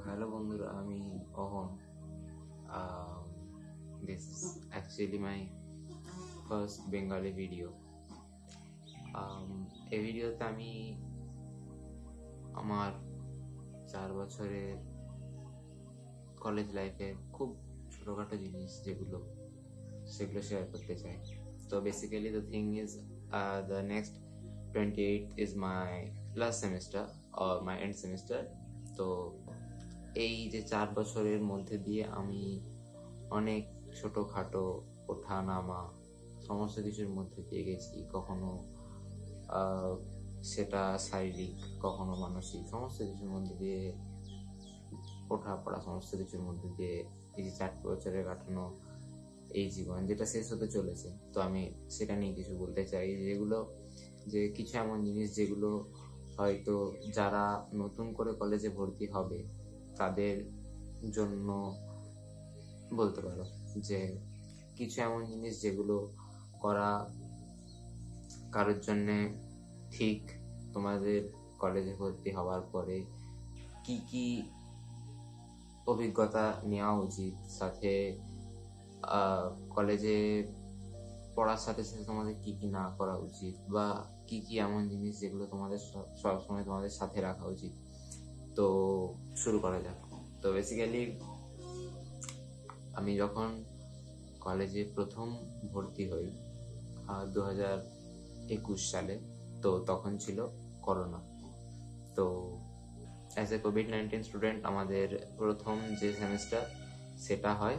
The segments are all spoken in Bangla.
হ্যালো বন্ধুরা, আমি অহন। This is actually my first Bengali video. এই ভিডিওতে আমি আমার 4 বছরের কলেজ লাইফের খুব ছোটোখাটো জিনিস সেগুলো শেয়ার করতে চাই। তো basically the thing is the next 28th is my last semester or my and semester. তো এই যে 4 বছরের মধ্যে দিয়ে আমি অনেক ছোটোখাটো ওঠা নামা সমস্ত কিছুর মধ্যে দিয়ে গেছি। কখনো সেটা শারীরিক, কখনো মানসিক, সমস্ত কিছুর মধ্যে দিয়ে ওঠা পড়া, সমস্ত কিছুর মধ্যে দিয়ে এই যে 4 বছরের কাটানো এই জীবন যেটা শেষ হতে চলেছে। তো আমি সেটা নিয়ে কিছু বলতে চাই, যে কিছু এমন জিনিস যেগুলো হয়তো যারা নতুন করে কলেজে ভর্তি হবে তাদের জন্য বলতে পারো, যে কিছু এমন জিনিস যেগুলো করা কারোর জন্যে ঠিক। তোমাদের কলেজে ভর্তি হওয়ার পরে কি কি অভিজ্ঞতা নেওয়া উচিত, সাথে কলেজে পড়ার সাথে সাথে তোমাদের কি কি না করা উচিত, বা কি কি এমন জিনিস যেগুলো তোমাদের সবসময় তোমাদের সাথে রাখা উচিত। তো শুরু করা যাক। তো বেসিক্যালি আমি যখন কলেজে প্রথম ভর্তি হই 2021 সালে, তো তখন ছিল করোনা। তো অ্যাজ এ কোভিড-19 স্টুডেন্ট আমাদের প্রথম যে সেমিস্টার সেটা হয়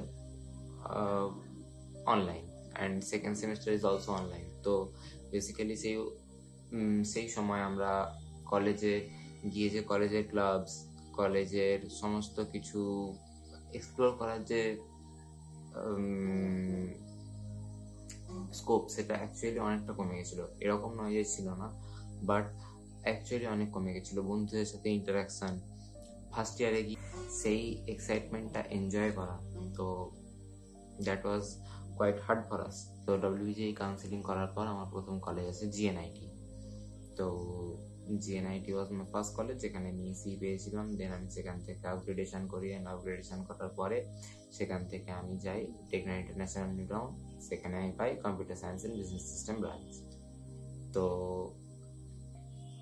online, and second semester is also online. তো বেসিক্যালি সেই সময় আমরা কলেজে গিয়ে যে কলেজের ক্লাবস, কলেজের সমস্ত কিছু এক্সপ্লোর করার যে স্কোপ, সেটা অ্যাকচুয়ালি অনেকটা কমে গেছিলো। এরকম নয় যে ছিল না, বাট অ্যাকচুয়ালি অনেক কমে গেছিলো। বন্ধুদের সাথে ইন্টারাকশন, ফার্স্ট ইয়ারে গিয়ে সেই এক্সাইটমেন্টটা এনজয় করা, তো that was quite hard for us. তো WBGE কাউন্সিলিং করার পর আমার প্রথম কলেজ আছে GNIT। তো GNIT was my first college, যেখানে আমি সি পেয়েছিলাম। দেন আমি সেখান থেকে আপগ্রেডেশন করি, অ্যান্ড আপগ্রেডেশন করার পরে সেখান থেকে আমি যাই টেকনো ইন্টারন্যাশনাল নিউ টাউন। সেখানে আমি পাই computer science and business system branch. তো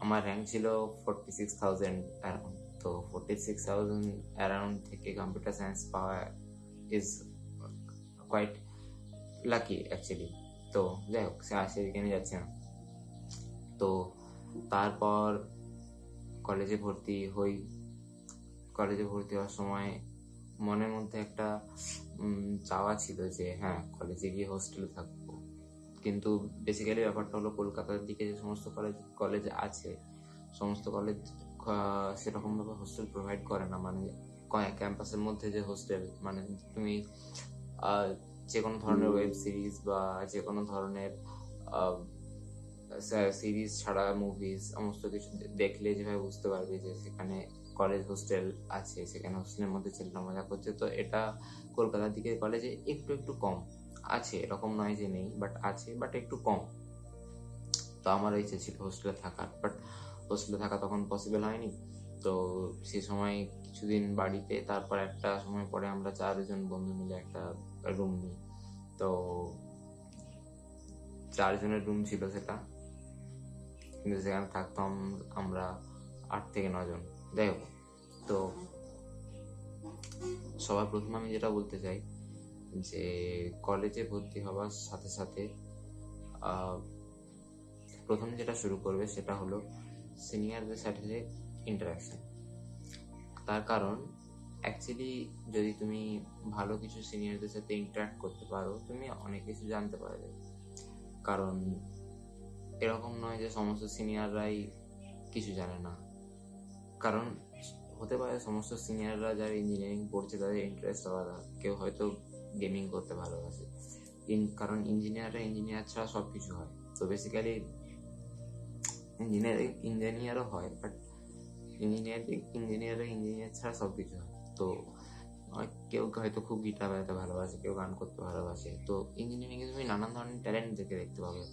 আমার র্যাঙ্ক ছিল 46,000 অ্যারাউন্ড। তো 46,000 অ্যারাউন্ড থেকে কম্পিউটার সায়েন্স পাওয়া ইজ কোয়াইট লাকি অ্যাকচুয়ালি। তো যাই হোক, সেদিকে আমি যাচ্ছি না। তো তারপর কলেজে ভর্তি হই। কলেজে ভর্তি হওয়ার সময় মনের মধ্যে একটা চাওয়া ছিল যে হ্যাঁ, কলেজে গিয়ে হোস্টেলে থাকবো। কিন্তু বেসিক্যালি ব্যাপারটা হলো, কলকাতার দিকে যে সমস্ত কলেজ আছে, সমস্ত কলেজ সেরকমভাবে হোস্টেল প্রোভাইড করে না। মানে ক্যাম্পাসের মধ্যে যে হোস্টেল, মানে তুমি যে কোনো ধরনের ওয়েব সিরিজ বা যে কোনো ধরনের সিরিজ ছাড়া মুভিজ সমস্ত কিছু দেখলে যেভাবে বুঝতে পারবে যে সেখানে কলেজ হোস্টেল আছে, সেখানে হোস্টেলের মধ্যে ছেলেরা মজা করছে। তো এটা কলকাতার দিকে কলেজে একটু কম আছে, এরকম নয় যে নেই, বাট আছে, বাট একটু কম। তো আমার ইচ্ছে ছিল হোস্টেলে থাকার, বাট হোস্টেলে থাকা তখন পসিবল হয়নি। তো সেই সময় কিছুদিন বাড়িতে, তারপর একটা সময় পরে আমরা 4জন বন্ধু মিলে একটা রুম নিই। তো 4জনের রুম ছিল সেটা, কিন্তু সেখানে থাকতাম আমরা 8 থেকে 9 জন। যাই হোক, তো সবার প্রথম আমি যেটা বলতে চাই, যে কলেজে ভর্তি হওয়ার সাথে সাথে প্রথম যেটা শুরু করবে সেটা হলো সিনিয়রদের সাথে ইন্টারাকশন। তার কারণ অ্যাকচুয়ালি যদি তুমি ভালো কিছু সিনিয়রদের সাথে ইন্টারাক্ট করতে পারো, তুমি অনেক কিছু জানতে পারবে। কারণ এরকম নয় যে সমস্ত সিনিয়ররাই কিছু জানে না। কারণ হতে পারে সমস্ত সিনিয়ররা যারা ইঞ্জিনিয়ারিং পড়ছে তাদের ইন্টারেস্ট আলাদা। কেউ হয়তো গেমিং করতে ভালোবাসে, কারণ ইঞ্জিনিয়ার ছাড়া সব কিছু হয়। তো বেসিক্যালি ইঞ্জিনিয়ারও হয়, বাট ইঞ্জিনিয়ার ছাড়া সব কিছু হয়। তো কেউ হয়তো খুব গিটার বাজাতে ভালোবাসে, কেউ গান করতে ভালোবাসে। তো ইঞ্জিনিয়ারিংয়ে তুমি নানান ধরনের ট্যালেন্ট দেখতে পাবে।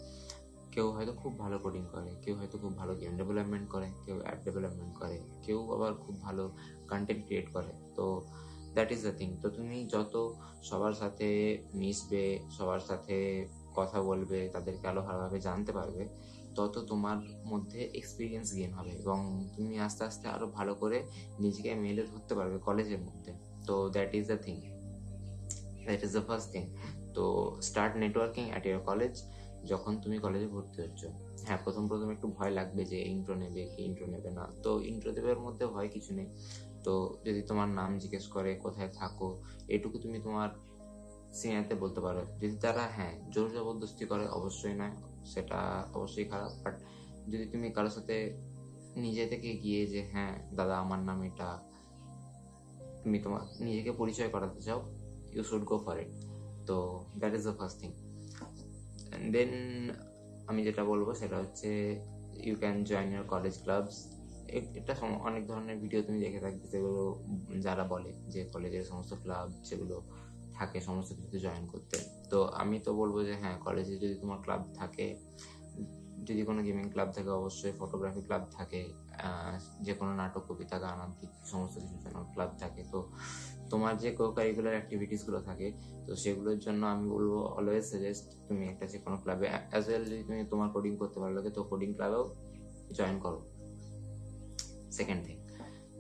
কেউ হয়তো খুব ভালো কোডিং করে, কেউ হয়তো খুব ভালো গেম ডেভেলপমেন্ট করে, কেউ অ্যাপ ডেভেলপমেন্ট করে, কেউ আবার খুব ভালো কন্টেন্ট ক্রিয়েট করে। তো দ্যাট ইজ দ্য থিং। তো তুমি যত সবার সাথে মিশবে, সবার সাথে কথা বলবে, তাদেরকে আরো ভালোভাবে জানতে পারবে, তত তোমার মধ্যে এক্সপিরিয়েন্স গেইন হবে এবং তুমি আস্তে আস্তে আরো ভালো করে নিজেকে মেলে ধরতে পারবে কলেজের মধ্যে। তো that is the thing, that is the first thing. তো start networking at your college. যখন তুমি কলেজে ভর্তি হচ্ছ, হ্যাঁ প্রথম প্রথম একটু ভয় লাগবে যে ইন্ট্রো নেবে কি ইন্ট্রো নেবে না, তো ইন্ট্রো দেবের মধ্যে ভয় কিছু নেই। তো যদি তোমার নাম জিজ্ঞেস করে, কোথায় থাকো, এটুকু তুমি তোমার সিনিয়রদের বলতে পারো। যদি তারা হ্যাঁ জোর জবরদস্তি করে, অবশ্যই নয়, সেটা অবশ্যই খারাপ। বাট যদি তুমি কারোর সাথে নিজে থেকে গিয়ে যে হ্যাঁ দাদা আমার নাম এটা, তুমি তোমার নিজেকে পরিচয় করাতে চাও, you should go for it. তো that is the first thing. And then আমি যেটা বলবো সেটা হচ্ছে you can join your college clubs. এটা অনেক ধরনের ভিডিও তুমি দেখে থাকবে, যেগুলো যারা বলে যে কলেজের সমস্ত ক্লাব যেগুলো থাকে সমস্ত কিছুতে জয়েন করতে। তো আমি তো বলবো যে হ্যাঁ কলেজে যদি তোমার ক্লাব থাকে, যদি কোনো গেমিং ক্লাব থাকে, অবশ্যই ফটোগ্রাফি ক্লাব থাকে, যে কোনো নাটক কবিতা গান আবৃত্তি সমস্ত কিছুর জন্য ক্লাব থাকে। তো তোমার যে কো কারিকুলার অ্যাক্টিভিটিসগুলো থাকে, তো সেগুলোর জন্য আমি বলবো অলওয়েজ সাজেস্ট তুমি একটা যে কোনো ক্লাবে, অ্যাজ ওয়েল যদি তুমি তোমার কোডিং করতে ভালো লাগে তো কোডিং ক্লাবেও জয়েন করো। সেকেন্ড থিং,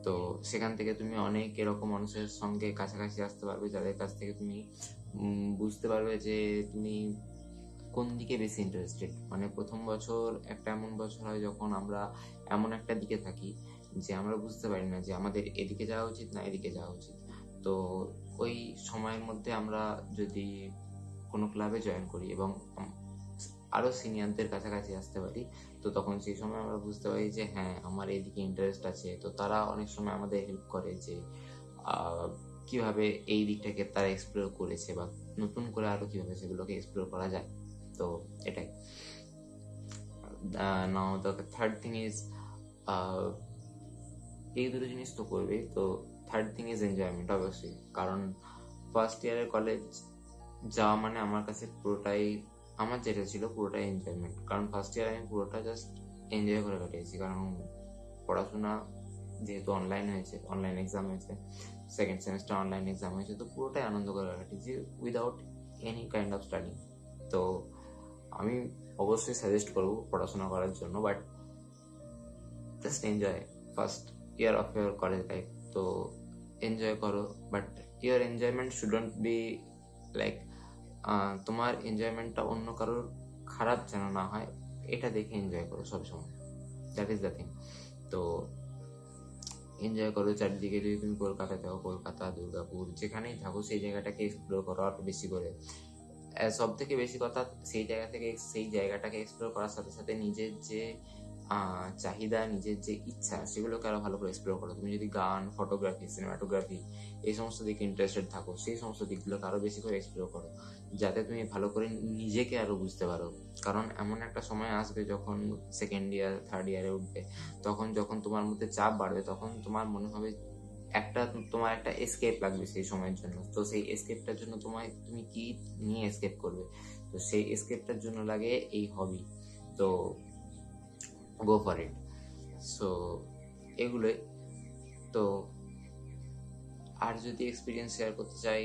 তো সেখান থেকে তুমি অনেক এরকম মানুষের সঙ্গে কাছাকাছি আসতে পারবে, যাদের কাছ থেকে তুমি বুঝতে পারবে যে তুমি কোন দিকে বেশি ইন্টারেস্টেড। মানে প্রথম বছর একটা এমন বছর হয় যখন আমরা এমন একটা দিকে থাকি যে আমরা বুঝতে পারি না যে আমাদের এদিকে যাওয়া উচিত না এদিকে যাওয়া উচিত। তো ওই সময়ের মধ্যে আমরা যদি কোনো ক্লাবে জয়েন করি এবং আরো সিনিয়রদের কাছাকাছি আসতে পারি, তো তখন সেই সময় আমরা বুঝতে পারি যে হ্যাঁ আমার এইদিকে ইন্টারেস্ট আছে। তো তারা অনেক সময় আমাদের হেল্প করে যে কিভাবে এই দিকটাকে তারা এক্সপ্লোর করেছে বা নতুন করে আরো কিভাবে সেগুলোকে এক্সপ্লোর করা যায়। তো এটাই। নাও দ্য থার্ড থিং ইজ, এই দুটো জিনিস তো করবে। তো থার্ড থিং ইজ এনজয়মেন্ট অবশ্যই, কারণ ফার্স্ট ইয়ারের কলেজ যাওয়া মানে আমার কাছে পুরোটাই, আমার যেটা ছিল পুরোটাই এনজয়মেন্ট। কারণ ফার্স্ট ইয়ার আমি পুরোটা জাস্ট এনজয় করে কাটিয়েছি, কারণ পড়াশোনা যেহেতু অনলাইন হয়েছে, অনলাইন এক্সাম হয়েছে, সেকেন্ড সেমিস্টার অনলাইন এক্সাম হয়েছে, তো পুরোটাই আনন্দ করে কাটিয়েছি without any kind of study. তো আমি অবশ্যই সাজেস্ট করবো পড়াশোনা করার জন্য, but just enjoy first year of year college life. তো এনজয় করো, but your enjoyment shouldn't be like, তোমার এনজয়মেন্টটা অন্য কারোর খারাপ যেন না হয়, এটা দেখে এনজয় করো সবসময়। That is the thing. তো এনজয় করো চারদিকে। যদি তুমি কলকাতা যাও, কলকাতা দুর্গাপুর যেখানেই থাকো সেই জায়গাটাকে এক্সপ্লোর করো আরো বেশি করে। সব থেকে বেশি কথা, সেই জায়গাটাকে এক্সপ্লোর করার সাথে সাথে নিজের যে চাহিদা, নিজের যে ইচ্ছা, সেগুলোকে আরো ভালো করে এক্সপ্লোর করো। তুমি যদি গান, ফটোগ্রাফি, সিনেমাটোগ্রাফি এই সমস্ত দিকে ইন্টারেস্টেড থাকো, সেই সমস্ত দিকগুলোকে আরো বেশি করে এক্সপ্লোর করো, যাতে তুমি ভালো করে নিজেকে আরো বুঝতে পারো। কারণ এমন একটা সময় আসবে যখন সেকেন্ড ইয়ার থার্ড ইয়ারে উঠবে, তখন যখন তোমার মধ্যে চাপ বাড়বে, তখন তোমার মনে হবে তোমার একটা এসকেপ লাগবে সেই সময়ের জন্য। তো সেই এসকেপটার জন্য তুমি কি নিয়ে এসকেপ করবে? তো সেই এসকেপটার জন্য লাগে এই হবি। তো গো ফর ইট। সো এগুলোই। তো আর যদি এক্সপিরিয়েন্স শেয়ার করতে চাই,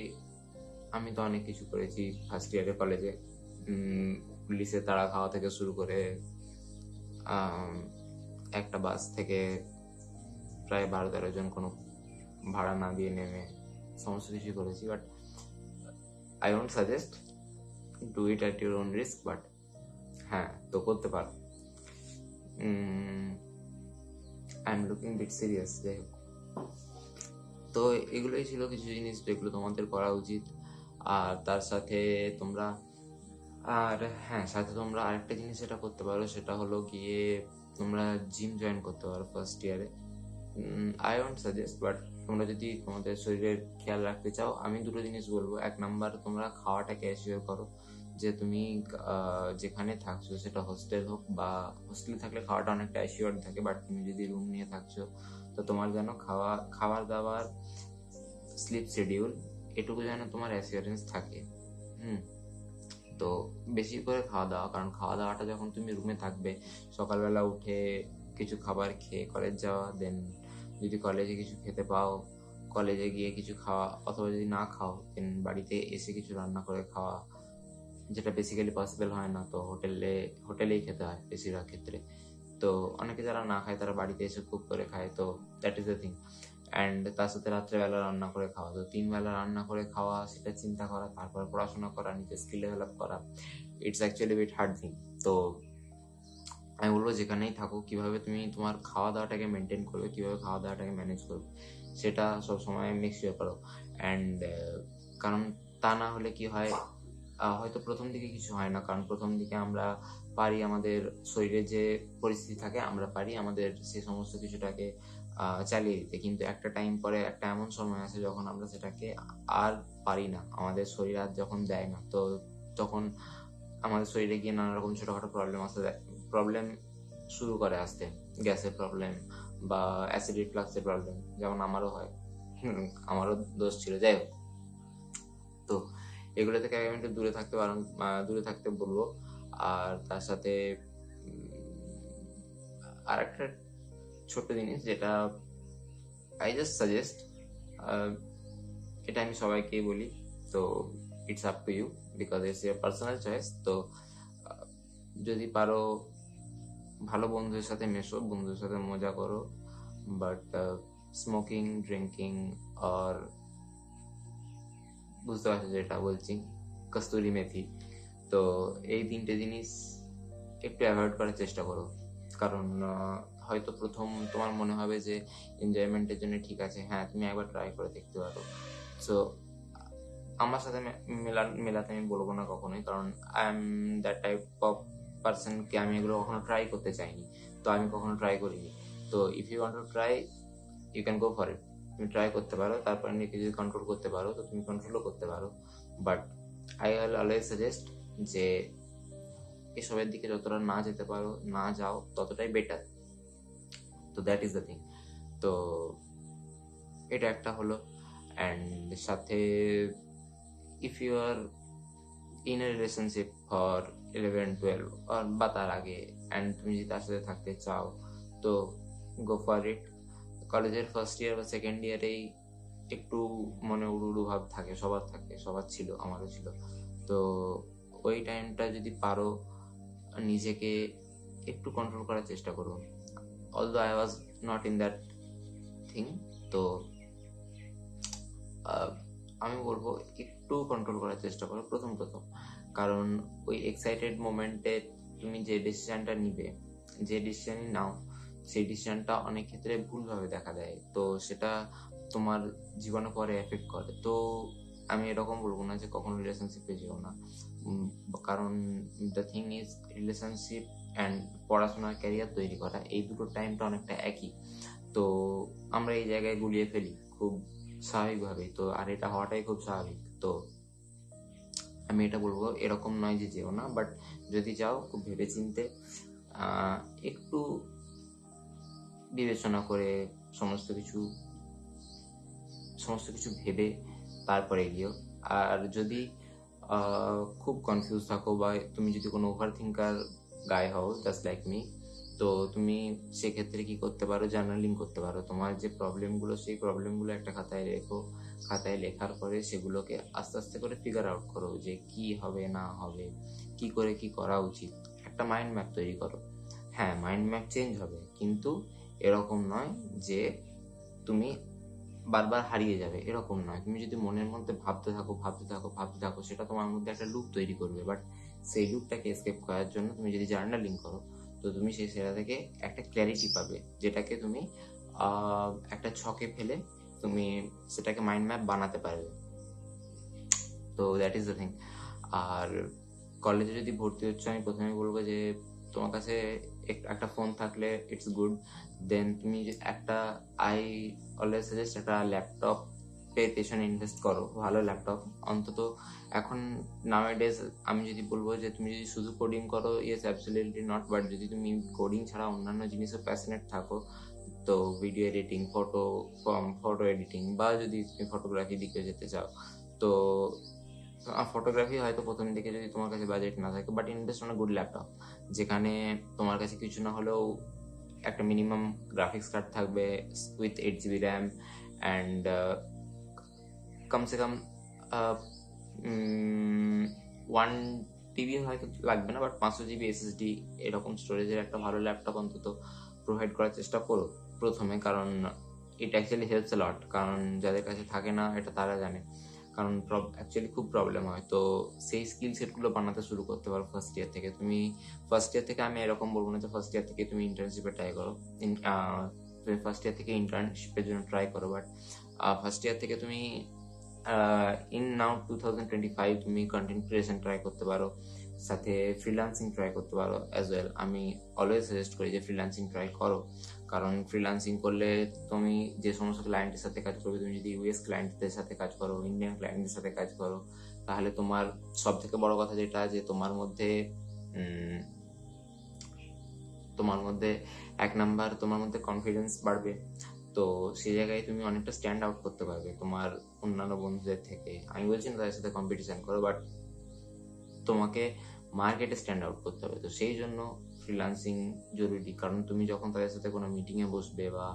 আমি তো অনেক কিছু করেছি ফার্স্ট ইয়ারে কলেজে। পুলিশে তাড়া খাওয়া থেকে শুরু করে একটা বাস থেকে প্রায় 12-13 জন কোনো ভাড়া না দিয়ে নেমে সমস্ত কিছু করেছি। But I won't suggest, do it at your own risk. But হ্যাঁ তো করতে পারো। I am looking bit serious. যাই হোক, তো এগুলোই ছিল কিছু জিনিস যেগুলো তোমাদের করা উচিত। আর তার সাথে তোমরা আরেকটা জিনিস যেটা করতে পারো, সেটা হলো গিয়ে তোমরা জিম জয়েন করতে পারো ফার্স্ট ইয়ারে। আই ওন্ট সাজেস্ট, বাট তোমরা যদি তোমাদের শরীরের খেয়াল রাখতে চাও, আমি দুটো জিনিস বলবো। 1 নাম্বার, তোমরা খাওয়াটাকে অ্যাসিওর করো যে তুমি যেখানে থাকছো, সেটা হোস্টেল হোক বা হোস্টেলে থাকলে খাওয়াটা অনেকটা অ্যাসিওর থাকে, বাট তুমি যদি রুম নিয়ে থাকছো তো তোমার যেন খাবার দাবার, স্লিপ শিডিউল, এটুকু যেন তোমার অ্যাসিওরেন্স থাকে। তো বেশি করে খাওয়া দাওয়া, কারণ খাওয়া দাওয়াটা যখন তুমি রুমে থাকবে, সকালবেলা উঠে কিছু খাবার খেয়ে কলেজ যাওয়া, দেন যদি কলেজে কিছু খেতে পাও কলেজে গিয়ে কিছু খাওয়া, অথবা যদি না খাও দেন বাড়িতে এসে কিছু রান্না করে খাওয়া, যেটা বেসিক্যালি পসিবল হয় না, তো হোটেলেই খেতে হয় বেশিরভাগ ক্ষেত্রে। তো অনেকে যারা না খায় তারা বাড়িতে এসে কুক করে খায়, তো that is the thing. And তার সাথে রাত্রেবেলা রান্না করে খাওয়া, তো 3 বেলা রান্না করে খাওয়া, সেটা চিন্তা করা, তারপর পড়াশোনা করা, নিজের স্কিল ডেভেলপ করা, it's actually bit hard thing. তো আমি বলবো যেখানেই থাকো, কিভাবে তুমি তোমার খাওয়া দাওয়াটাকে মেনটেন করবে, কিভাবে খাওয়া দাওয়াটাকে ম্যানেজ করবে, সেটা সবসময় মেক শিওর করো। অ্যান্ড কারণ তা না হলে কি হয়, হয়তো প্রথম দিকে কিছু হয় না, কারণ প্রথম দিকে আমরা পারি আমাদের শরীরে যে পরিস্থিতি থাকে আমরা পারি আমাদের সেই সমস্ত কিছুটাকে চালিয়ে দিতে, কিন্তু একটা টাইম পরে একটা এমন সময় আছে যখন আমরা সেটাকে আর পারি না, আমাদের শরীর আর যখন দেয় না, তো তখন আমাদের শরীরে গিয়ে নানা রকম ছোটখাটো প্রবলেম শুরু করে আসতে, গ্যাসের প্রবলেম বা অ্যাসিড রিফ্লাক্সের প্রবলেম, যেমন আমারও হয়, আমারও দোষ ছিল। যাই হোক, তো এগুলো থেকে আমি একটু দূরে থাকতে বলবো। আর তার সাথে আর একটা ছোট্ট জিনিস যেটা আই জাস্ট সাজেস্ট, এটা আমি সবাইকেই বলি, তো it's up to you because it's your personal choice. তো যদি পারো ভালো বন্ধুদের সাথে মেশো, বন্ধুদের সাথে মজা করো, বাট স্মোকিং, ড্রিঙ্কিং আর বুঝতে পারছো যেটা বলছি, কস্তুরি মেথি, তো এই 3টে জিনিস একটু অ্যাভয়েড করার চেষ্টা করো। কারণ হয়তো প্রথম তোমার মনে হবে যে এনজয়মেন্টের জন্য ঠিক আছে, হ্যাঁ তুমি একবার ট্রাই করে দেখতে পারো। সো আমার সাথে মেলাতে আমি বলবো না কখনোই, কারণ I am that type of পার্সনকে আমি এগুলো কখনো ট্রাই করতে চাইনি, তো আমি কখনো ট্রাই করিনি। তো if you want to try, you can go for it, তুমি ট্রাই করতে পারো, তারপর নিজেকে যদি কন্ট্রোল করতে পারো তো তুমি কন্ট্রোলও করতে পারো। But I will always suggest যে এসবের দিকে যতটা না যেতে পারো, না যাও, ততটাই বেটার। তো দ্যাট ইজ দ্য থিং। তো এটা একটা হলো। অ্যান্ড সাথে if you are in a relationship for 11-12 বা তার আগে, অ্যান্ড তুমি যদি তার সাথে থাকতে চাও তো গো ফর ইট। কলেজের ফার্স্ট ইয়ার বা সেকেন্ড ইয়ারেই একটু মনে উড়ু ভাব থাকে, সবার ছিল, আমারও ছিল। তো ওই টাইমটা যদি পারো নিজেকে একটু কন্ট্রোল করার চেষ্টা করো, although I was not in that thing. তো আমি বলবো একটু কন্ট্রোল করার চেষ্টা করো প্রথম, কারণ ওই এক্সাইটেড মোমেন্টে তুমি যে ডিসিশনটা নিবে, যে ডিসিশনই নাও, সেই ডিসিশনটা অনেক ক্ষেত্রে ভুলভাবে দেখা দেয়, তো সেটা তোমার জীবনে পরে এফেক্ট করে। তো আমি এরকম বলবো না যে কখনো রিলেশনশিপে যেও না, কারণ the thing is relationship and পড়াশোনার ক্যারিয়ার তৈরি করা, এই দুটো টাইমটা অনেকটা একই। তো আমরা এই জায়গায় গুলিয়ে ফেলি খুব স্বাভাবিকভাবেই, তো আর এটা হওয়াটাই খুব স্বাভাবিক। তো আমি এটা বলবো এরকম নয় যে যেও না, বাট যদি যাও খুব ভেবেচিন্তে একটু বিবেচনা করে সমস্ত কিছু ভেবে তারপরে গিয়েও। আর যদি খুব কনফিউজ থাকো বা তুমি যদি কোনো ওভার থিঙ্কার গায়ে হও জাস্ট লাইক মি, তো তুমি সেক্ষেত্রে কি করতে পারো, জার্নালিং করতে পারো। তোমার যে প্রবলেমগুলো, সেই প্রবলেমগুলো একটা খাতায় রেখো, খাতায় লেখার পরে সেগুলোকে আস্তে আস্তে করে ফিগার আউট করো যে কি হবে না হবে, কি করে কি করা উচিত, একটা মাইন্ড ম্যাপ তৈরি করো। হ্যাঁ, মাইন্ড ম্যাপ চেঞ্জ হবে, কিন্তু এরকম নয় যে তুমি বারবার হারিয়ে যাবে, এরকম নয়। তুমি যদি মনের মধ্যে ভাবতে থাকো, সেটা তোমার মধ্যে একটা লুপ তৈরি করবে। বাট সেই লুপটাকে এসকেপ করার জন্য তুমি যদি জার্নালিং করো, তো তুমি সেটা থেকে একটা ক্ল্যারিটি পাবে, যেটাকে তুমি একটা ছকে ফেলে তুমি সেটাকে মাইন্ড ম্যাপ বানাতে পারবে। তো দ্যাট ইজ দ্য থিং। আর কলেজে যদি ভর্তি হচ্ছে, আমি প্রথমে বলবো যে তোমার কাছে একটা ফোন থাকলে ইটস গুড। দেন তুমি আই অলওয়েজ সাজেস্ট একটা ল্যাপটপ পেছনে ইনভেস্ট করো, ভালো ল্যাপটপ অন্তত। এখন নাওয়াডেজ আমি যদি বলবো যে তুমি যদি শুধু কোডিং করো, ইয়েস অ্যাবসলিউটলি নট, বাট যদি তুমি কোডিং ছাড়া অন্যান্য জিনিসও প্যাশনেট থাকো, তো ভিডিও এডিটিং, ফটো এডিটিং, বা যদি তুমি ফটোগ্রাফি দিকে যেতে চাও, তো ফটোগ্রাফি হয়তো প্রথম দিকে যদি তোমার কাছে বাজেট না থাকে, but invest on good laptop, যেখানে তোমার কাছে কিছু না হলেও একটা মিনিমাম গ্রাফিক্স কার্ড থাকবে উইথ 8 GB র্যাম, অ্যান্ড কমসে কম 1 TB হয়তো লাগবে না, বাট 500 GB SSD এরকম স্টোরেজের একটা ভালো ল্যাপটপ অন্তত প্রোভাইড করার চেষ্টা করো প্রথমে, কারণ ইট অ্যাকচুয়ালি হেল্পস এ লট। কারণ যাদের কাছে থাকে না এটা তারা জানে, কারণ অ্যাকচুয়ালি খুব প্রবলেম হয়। তো সেই স্কিল সেটগুলো বানাতে শুরু করতে পারো ফার্স্ট ইয়ার থেকে। তুমি ফার্স্ট ইয়ার থেকে, আমি এরকম বলবো না যে ফার্স্ট ইয়ার থেকে তুমি ইন্টার্নশিপে ট্রাই করো, তুমি ফার্স্ট ইয়ার থেকে ইন্টার্নশিপের জন্য ট্রাই করো, বাট ফার্স্ট ইয়ার থেকে তুমি ইন নাও 2025 তুমি কন্টেন্ট ক্রিয়েশন ট্রাই করতে পারো, সাথে ফ্রিল্যান্সিং ট্রাই করতে পারো অ্যাজ ওয়েল। আমি অলওয়েজ সাজেস্ট করি যে ফ্রিল্যান্সিং ট্রাই করো, কারণ ফ্রিল্যান্সিং করলে তুমি যে সমস্ত ক্লায়েন্টের সাথে কাজ করবে, তুমি যদি US ক্লায়েন্টদের সাথে কাজ করো, ইন্ডিয়ান ক্লায়েন্টদের সাথে কাজ করো, তাহলে তোমার সব থেকে বড় কথা যেটা, যে তোমার মধ্যে এক নাম্বার তোমার মধ্যে কনফিডেন্স বাড়বে। তো সেই জায়গায় তুমি অনেকটা স্ট্যান্ড আউট করতে পারবে তোমার অন্যান্য বন্ধুদের থেকে। আমি বলছি না তাদের সাথে কম্পিটিশন করো, বাট তোমাকে মার্কেটে স্ট্যান্ড আউট করতে হবে। তো সেই জন্য ফ্রিল্যান্সিং জরুরি, কারণ তুমি যখন তাদের সাথে কোনো মিটিংয়ে বসবে বা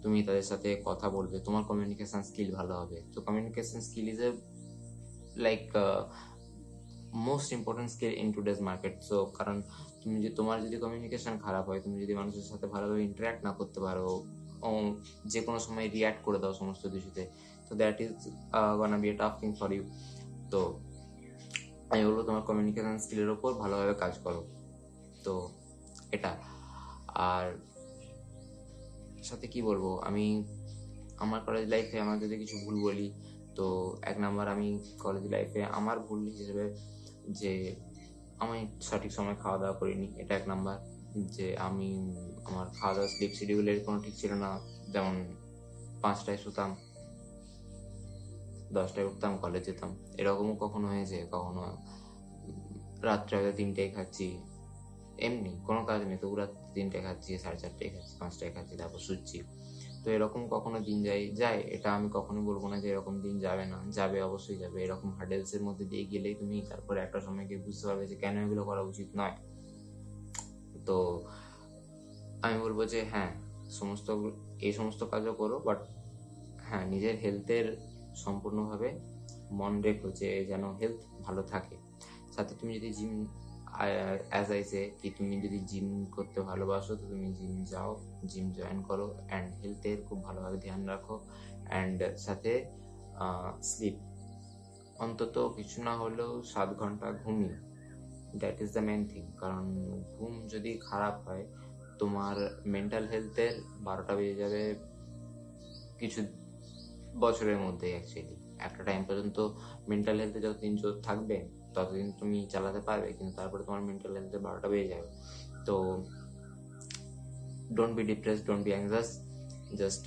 তুমি তাদের সাথে কথা বলবে, তোমার কমিউনিকেশন স্কিল ভালো হবে। তো communication skill is a like most important skill in today's market. So কারণ তোমার যদি কমিউনিকেশন খারাপ হয়, তুমি যদি মানুষের সাথে ভালোভাবে ইন্টারাক্ট না করতে পারো, যে কোনো সময় রিয়াক্ট করে দাও সমস্ত কিছুতে, তো that is gonna be a tough thing for you. তো আমি বলবো তোমার কমিউনিকেশন স্কিলের ওপর ভালোভাবে কাজ করো। তো এটা, আর সাথে কি বলবো, আমি আমার কলেজ লাইফে আমার যদি কিছু ভুল বলি, তো এক নাম্বার আমি কলেজ লাইফে আমার ভুল হিসেবে যে আমি সঠিক সময় খাওয়া দাওয়া করিনি, এটা এক নাম্বার। যে আমার খাওয়া দাওয়া স্লিপ শিডিউলের কোনো ঠিক ছিল না, যেমন 5টায় শুতাম, 10টায় উঠতাম, কলেজ যেতাম। এরকমও কখনো হয়েছে, কখনো রাত্রে হয়তো 3টায় খাচ্ছি, এমনি কোনো কাজ নেই, তবু রাত্রে 3টায় খাচ্ছি, 4:30টায় খাচ্ছি, 5টায় খাচ্ছি, তারপর শুচ্ছি। তো এরকম কখনো দিন যায়, এটা আমি কখনোই বলবো না যে এরকম দিন যাবে না, যাবে, অবশ্যই যাবে। এরকম হার্ডেলস এর মধ্যে দিয়ে গেলেই তুমি তারপরে একটা সময় গিয়ে বুঝতে পারবে যে কেন এগুলো করা উচিত নয়। তো আমি বলবো যে হ্যাঁ, এই সমস্ত কাজও করো, বাট হ্যাঁ, নিজের হেলথের সম্পূর্ণভাবে মন রেখো, যে যেন হেলথ ভালো থাকে। সাথে তুমি যদি জিম, অ্যাজ আই সে, কি তুমি যদি জিম করতে ভালোবাসো, তো তুমি জিম যাও, জিম জয়েন করো, অ্যান্ড হেলথের খুব ভালোভাবে ধ্যান রাখো। অ্যান্ড সাথে স্লিপ, অন্তত কিছু না হলেও 7 ঘন্টা ঘুমিয়ে, that is the main thing. কারণ ঘুম যদি খারাপ হয়, তোমার মেন্টাল হেলথের 12টা বেজে যাবে কিছু বছরের মধ্যে। অ্যাকচুয়ালি একটা টাইম পর্যন্ত মেন্টাল হেলথে যতদিন জোর থাকবে ততদিন তুমি চালাতে পারবে, কিন্তু তারপরে তোমার মেন্টাল হেলথে 12টা বেজে যাবে। তো don't be depressed, don't be anxious, just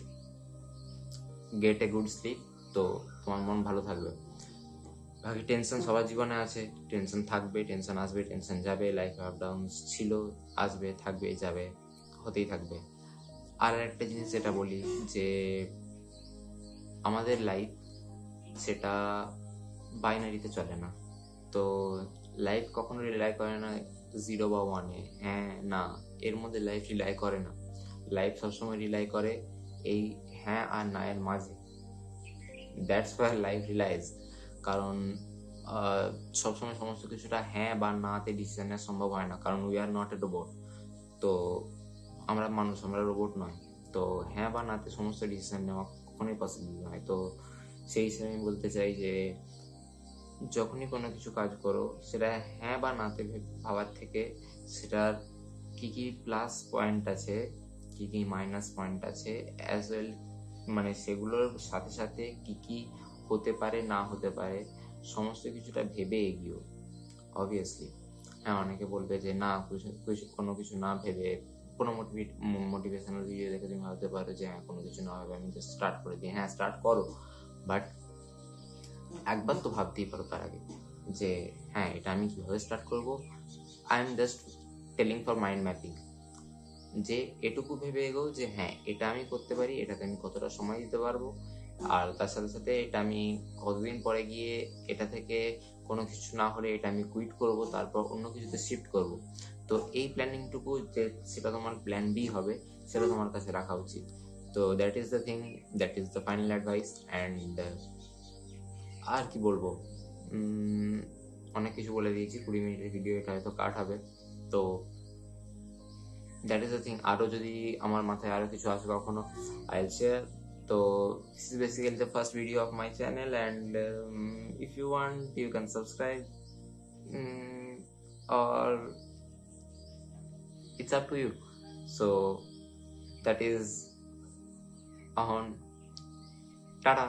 get a good sleep. তো তোমার মন ভালো থাকবে। বাকি টেনশন সবার জীবনে আছে, টেনশন থাকবে, টেনশন আসবে, টেনশন যাবে, লাইফে আপ ডাউন ছিল, আসবে, থাকবে, যাবে, হতেই থাকবে। আর একটা জিনিস যেটা বলি, যে আমাদের লাইফ সেটা বাইনারিতে চলে না। তো লাইফ কখনো রিলাই করে না 0 বা 1-এ, হ্যাঁ না, এর মধ্যে লাইফ রিলাই করে না। লাইফ সবসময় রিলাই করে এই হ্যাঁ আর না এর মাঝে। That's why life realise. কারণ সবসময় সমস্ত কিছুটা হ্যাঁ বা নাতে ডিসিশন নেওয়া সম্ভব হয় না, কারণ we are not a robot. তো আমরা মানুষ, আমরা রোবট নয়। তো হ্যাঁ বা নাতে সমস্ত ডিসিশন নেওয়া কখনোই পসিবল নয়। তো সেই হিসেবে আমি বলতে চাই যে যখনই কোনো কিছু কাজ করো, সেটা হ্যাঁ বা নাতে ভাবার থেকে সেটার কি কি প্লাস পয়েন্ট আছে, কি কি মাইনাস পয়েন্ট আছে, অ্যাজ ওয়েল, মানে সেগুলোর সাথে সাথে কি কি হতে পারে না হতে পারে, সমস্ত কিছুটা ভেবে এগিয়েও। অবভিয়াসলি হ্যাঁ, অনেকে বলবে যে না, কোনো কিছু না ভেবে কোনো মোটিভেশনাল ভিডিও দেখে তুমি ভাবতে পারো যে হ্যাঁ, কোনো কিছু না ভেবে আমি জাস্ট স্টার্ট করে দিই। হ্যাঁ, স্টার্ট করো, বাট একবার তো ভাবতেই পারো তার আগে যে হ্যাঁ, এটা আমি কিভাবে স্টার্ট করবো। I am just telling for mind mapping, যে এটুকু ভেবে এগো যে হ্যাঁ, এটা আমি করতে পারি, এটাতে আমি কতটা সময় দিতে পারবো, আর তার সাথে সাথে এটা আমি কতদিন পরে গিয়ে এটা থেকে কোনো কিছু না হলে এটা আমি কুইট করব, তারপর অন্য কিছুতে শিফট করব। তো এই প্ল্যানিংটুকু যে সেটা তোমার প্ল্যান বি হবে সেটা তোমার কাছে রাখা উচিত। তো that is the thing, that is the final advice. And আর কি বলবো, অনেক কিছু বলে দিয়েছি, 20 মিনিটের ভিডিও এটা হয়তো কাট হবে। তো দ্যাট ইজ দ্য থিং। আরও যদি আমার মাথায় আরও কিছু আসে কখনো, আই উইল শেয়ার। তো this is basically the first video of my channel, and if you want you can subscribe, or it's up to you. So that is on. Tata.